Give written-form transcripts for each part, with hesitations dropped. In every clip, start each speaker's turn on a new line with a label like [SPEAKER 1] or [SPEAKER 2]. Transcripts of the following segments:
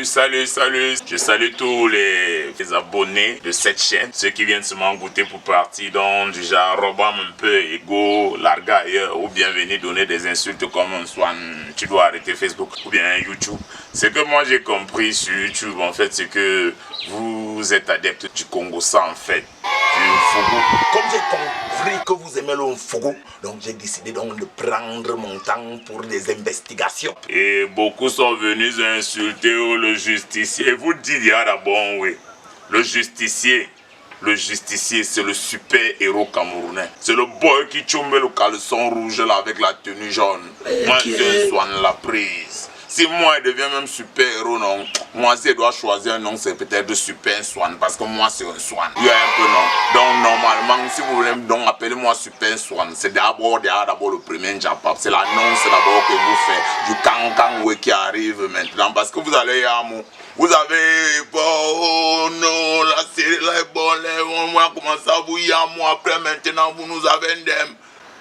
[SPEAKER 1] Salut. Je salue tous les abonnés de cette chaîne, ceux qui viennent seulement goûter pour partir dans du genre robam un peu égaux, larguer ailleurs, ou bien venir donner des insultes comme un swan, tu dois arrêter Facebook, ou bien YouTube. Ce que moi j'ai compris sur YouTube en fait, c'est que vous êtes adepte du Congo-ça en fait, du Fougou.
[SPEAKER 2] Comme j'ai compris que vous aimez le Fougou, donc j'ai décidé donc de prendre mon temps pour des investigations.
[SPEAKER 1] Et beaucoup sont venus insulter le justicier. Vous dites d'abord, oui, le justicier, c'est le super héros camerounais. C'est le boy qui chôme le caleçon rouge là avec la tenue jaune. Moi, je soigne la prise. Si moi, je deviens même super héros, non. Moi, si je dois choisir un nom, c'est peut-être de Super Swan. Parce que moi, c'est un Swan. Il y a un peu non. Donc, normalement, si vous voulez donc appeler moi Super Swan, c'est d'abord le premier Japap. C'est l'annonce d'abord que vous faites du Kankan qui arrive maintenant. Parce que vous allez à moi. Vous avez, oh non, la série là est bonne. On va commencer à vous y à moi. Après, maintenant, vous nous avez un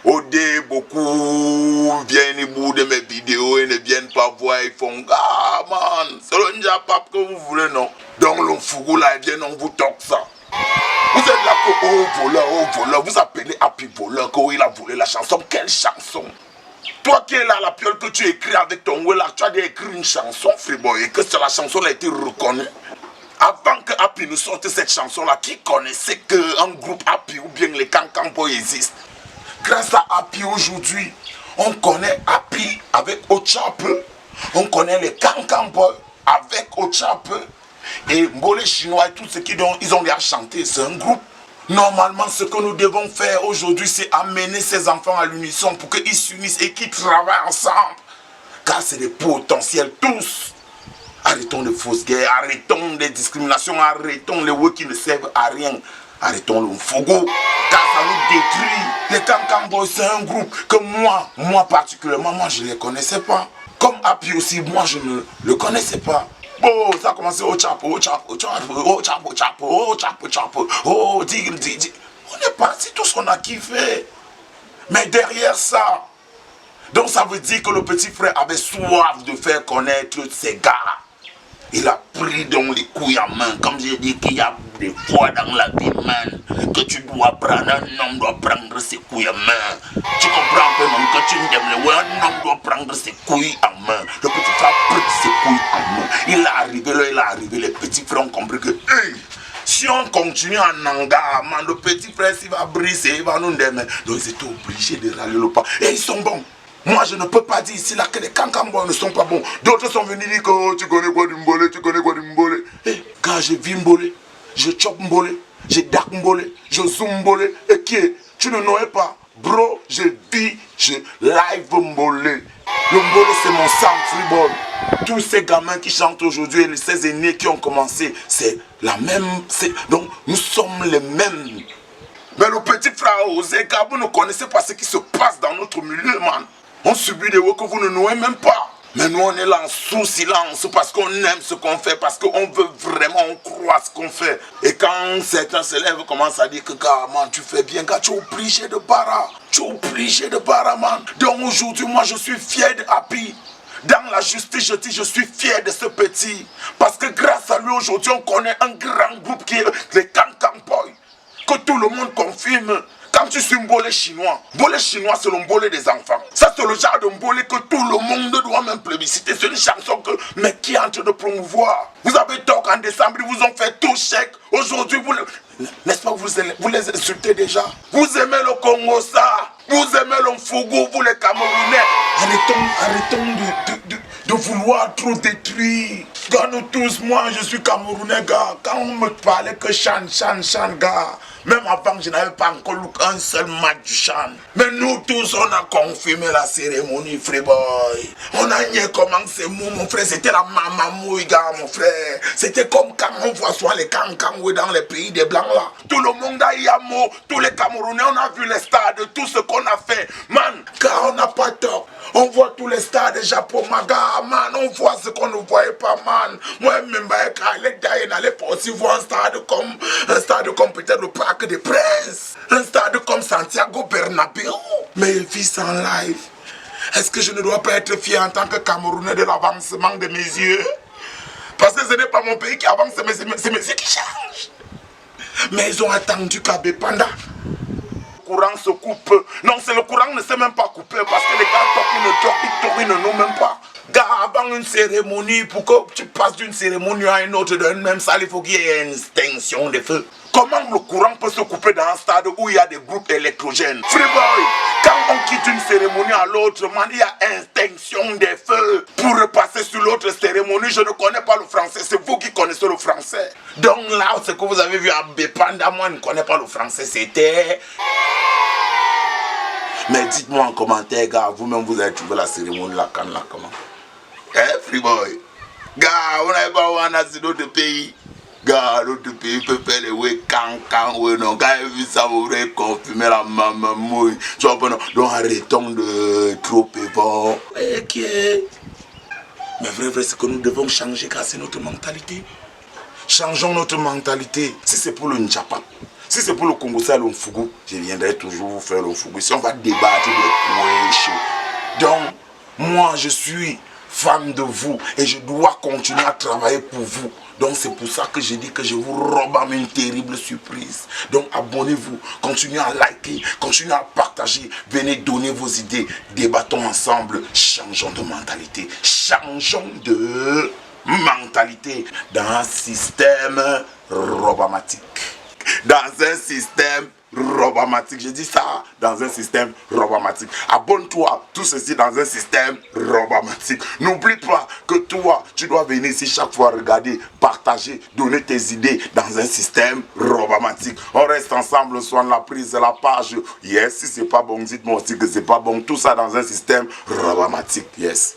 [SPEAKER 1] Odé, beaucoup viennent bout de mes vidéos et ne viennent pas voir, ils font ah man, c'est le Njapap que vous voulez non. Donc le Fougou là, vient on vous toque ça. Vous êtes là que oh voleur, vous appelez Happy voleur, qu'il a volé la chanson, quelle chanson? Toi qui es là, la piole que tu écris avec ton là, tu as déjà écrit une chanson, Freeboy, et que la chanson a été reconnue. Avant que Happy nous sorte cette chanson là, qui connaissait qu'un groupe Happy ou bien les Kankan Boy existent? Grâce à Happy aujourd'hui, on connaît Happy avec Ochap, on connaît les Kankan Boy avec Ochap, et Mbole Chinois et tout ce qu'ils ont déjà chanté, c'est un groupe. Normalement, ce que nous devons faire aujourd'hui, c'est amener ces enfants à l'unisson pour qu'ils s'unissent et qu'ils travaillent ensemble. Car c'est des potentiels tous. Arrêtons les fausses guerres, arrêtons les discriminations, arrêtons les woks qui ne servent à rien. Arrêtons le Fougou, car ça nous détruit. Les Kankan Boys, c'est un groupe que moi particulièrement, moi je ne les connaissais pas. Comme Happy aussi, moi je ne le connaissais pas. Oh, ça a commencé au chapeau, oh, dig. On est parti, tous on a kiffé. Mais derrière ça, donc ça veut dire que le petit frère avait soif de faire connaître ses gars. Il a pris donc les couilles en main, comme j'ai dit qu'il y a des fois dans la vie, man, que tu dois prendre, un homme doit prendre ses couilles en main. Tu comprends un peu, non, que tu n'aimes le ouais, un homme doit prendre ses couilles en main. Le petit frère a pris ses couilles en main. Il est arrivé, les petits frères ont compris que, hey, si on continue en Nanga, man, le petit frère, s'il va briser, il va nous aimer. Donc ils étaient obligés de râler le pas. Et ils sont bons. Moi, je ne peux pas dire ici là que les Kankan Boys ne sont pas bons. D'autres sont venus dire que oh, tu connais quoi du Mbole, Et quand je vis Mbole, je chop Mbole, je dak Mbole, je zoom Mbole. Et qui est? Tu ne connais pas. Bro, je vis, je live Mbole. Le Mbole, c'est mon sang, Freeboy. Tous ces gamins qui chantent aujourd'hui, et ces aînés qui ont commencé, c'est la même. Donc, nous sommes les mêmes. Mais le petit frère Osé, car vous ne connaissez pas ce qui se passe dans notre milieu, man. On subit des mots que vous ne nouez même pas. Mais nous, on est là en sous-silence parce qu'on aime ce qu'on fait, parce qu'on veut vraiment, on croit ce qu'on fait. Et quand certains se lèvent, commencent à dire que, gars, man, tu fais bien, gars, tu es obligé de bara. Man. Donc aujourd'hui, moi, je suis fier de Happy. Dans la justice, je dis, je suis fier de ce petit. Parce que grâce à lui, aujourd'hui, on connaît un grand groupe qui est les Kankan Boys. Que tout le monde confirme. Quand tu suis Mbole chinois, c'est le Mbole des enfants. Ça c'est le genre de Mbole que tout le monde doit même plébisciter. C'est une chanson que, mais qui est en train de promouvoir. Vous avez tort qu'en décembre, ils vous ont fait tout chèque. Aujourd'hui, n'est-ce pas, vous les insultez déjà. Vous aimez le Congo ça. Vous aimez le Fougou, vous les Camerounais. Arrêtons de vouloir trop détruire. Gars, nous tous, moi je suis Camerounais, gars. Quand on me parlait que Chan, gars. Même avant, je n'avais pas encore lu un seul match du Chan. Mais nous tous, on a confirmé la cérémonie, Freeboy. On a nié comment c'est mou, mon frère. C'était la mamamouille, gars, mon frère. C'était comme quand on voit soit les Kankangoué dans les pays des Blancs, là. Tout le monde a Yamo, tous les Camerounais, on a vu les stades, tout ce qu'on a fait. Man, car on n'a pas tort. On voit tous les stades de Japon, Maga, man. On voit ce qu'on ne voyait pas, man. Moi-même, on allait aussi voir un stade comme peut-être le Parc des Princes. Un stade comme Santiago Bernabéu. Mais il vit en live. Est-ce que je ne dois pas être fier en tant que Camerounais de l'avancement de mes yeux? Parce que ce n'est pas mon pays qui avance, mais c'est mes yeux qui changent. Mais ils ont attendu qu'à Bépanda, le courant se coupe. Non, c'est le courant ne s'est même pas coupé parce que les gars ils ne nous même pas. Gars, avant une cérémonie, pour que tu passes d'une cérémonie à une autre dans une même salle, il faut qu'il y ait une extinction de feu. Comment le courant peut se couper dans un stade où il y a des groupes électrogènes? Freeboy, quand on quitte une cérémonie à l'autre, il y a extinction des feux. Pour repasser sur l'autre cérémonie, je ne connais pas le français, c'est vous qui connaissez le français. Donc là, ce que vous avez vu à Bépanda, moi je ne connais pas le français, c'était... Mais dites-moi en commentaire, gars, vous-même vous avez trouvé la cérémonie là, quand là, comment? Freeboy, gars, on n'avait pas un asile d'autres pays. Gars, l'autre pays peut faire les ouais, can, ouais, non. Gars, vu ça, vous voulez confirmer la maman mouille. Tu vois, non, donc arrêtons de trop pévant. Ok. Mais vrai, c'est que nous devons changer, car c'est notre mentalité. Changeons notre mentalité. Si c'est pour le Ndjapa, si c'est pour le Congo, c'est le Mfugu, je viendrai toujours vous faire le Mfugu. Si on va débattre des points chauds. Donc, moi, je suis fan de vous et je dois continuer à travailler pour vous. Donc c'est pour ça que je dis que je vous robe à une terrible surprise. Donc abonnez-vous, continuez à liker, continuez à partager, venez donner vos idées, débattons ensemble, changeons de mentalité, changeons de mentalité dans un système robamatique. Dans un système robamatique. Je dis ça dans un système robamatique. Abonne-toi, tout ceci dans un système robamatique. N'oublie pas que toi, tu dois venir ici chaque fois regarder, partager, donner tes idées dans un système robamatique. On reste ensemble, soit la prise de la page. Yes, si c'est pas bon, dites-moi aussi que c'est pas bon. Tout ça dans un système robamatique. Yes.